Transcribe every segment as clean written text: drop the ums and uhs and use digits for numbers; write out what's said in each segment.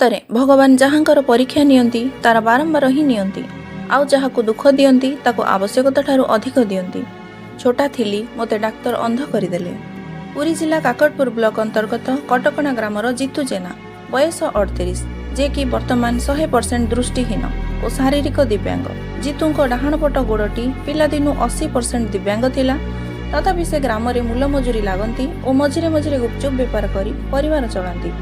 सतरे भगवान जहाँकर परीक्षा नियंती तार बारंबार ही नियंती आउ जहाकु दुख दियंती ताको आवश्यकता ठारू अधिक दियंती। छोटा थिली मोते डाक्तर अंध करदेले। पुरी जिला काकटपुर ब्लॉक अंतर्गत कटकणा ग्रामर जीतू जेना बयस 38 जे कि वर्तमान 100% दृष्टिहीन और शारीरिक दिव्यांग। जीतू डाहाण पट गोड़टी पिलादिनु 80% दिव्यांग थिला। तथापि से ग्राम रे मूल मजूरी लागंती और मझिरे मझिरे गुपचुप बेपार करी परिवार चलांती।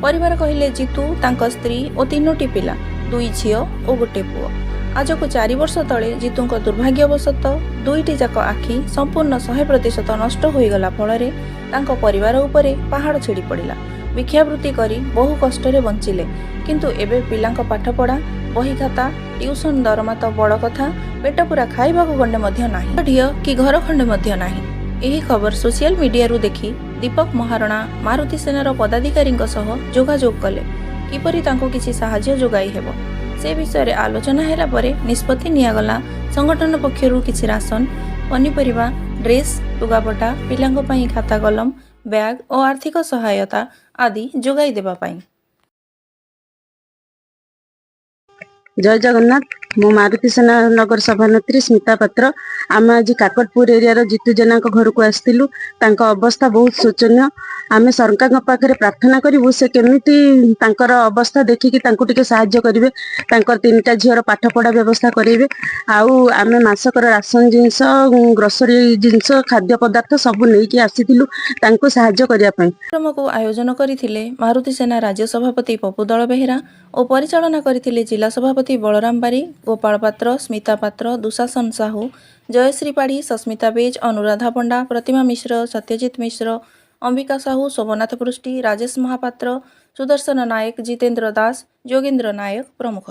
परिवार कहिले जीतू तांक स्त्री और 3टी पिला 2 झियो और गोटे पुओ। आज को 4 वर्ष तले जीतू दुर्भाग्यवशत 2टी जाक आखि संपूर्ण 100% नष्ट हो गला फल परिवार उपरे पहाड़ छिड़ी पड़ा। भिक्षावृत्ति करी बहु कष्ट बंचिले किंतु एबे पिलांक पाठपढ़ा बही खाता ट्यूशन दरमा तो बड़ कथा पेट पूरा खाइबा गंडे मध्य नाही ढियो कि घर खंडे मध्य नाही। एही खबर सोशल मीडिया रु देखी दीपक महारणा मारुति सेनार पदाधिकारी जोगाजोग कले किपरि तांको किछि साहाय्य जोगाई हेबो। से विषय रे आलोचना हेला परे निष्पत्ति नियागला संगठन पक्षरु किछि राशन पनीपरिबा ड्रेस लुगापटा पिलांक पई खाता कलम बैग और आर्थिक सहायता आदि जोगाई देबा पई। जय जगन्नाथ। मो मारुति सेना नगर सभानेत्री स्मिता पात्र। आम आज काकटपुर एरिया जीतू जेना घर को आसलु। अवस्था बहुत शोचनीय। आम सरकार पाखे प्रार्थना करूँ से केमिति अवस्था देखिकी टे साहाय्य करेंगे। 3टा झीर पाठपढ़ा व्यवस्था करेंगे। आम मासकर राशन जिनस ग्रोसरी जिनस खाद्य पदार्थ सब नहीं आसीलु साहाय्य करने। कार्यक्रम को आयोजन करथिले मारुति सेना राज्य सभापति पप्पू दल बेहेरा और परिचालना करथिले जिला सभापति बलराम बारी, गोपाल पात्र, स्मिता पात्र, दुशासन साहू, जयश्री पाढ़ी, सस्मिता बेज, अनुराधा पंडा, प्रतिमा मिश्र, सत्यजित मिश्र, अंबिका साहू, शोभनाथ पृष्टि, राजेश महापात्र, सुदर्शन नायक, जितेंद्र दास, जोगेंद्र नायक प्रमुख।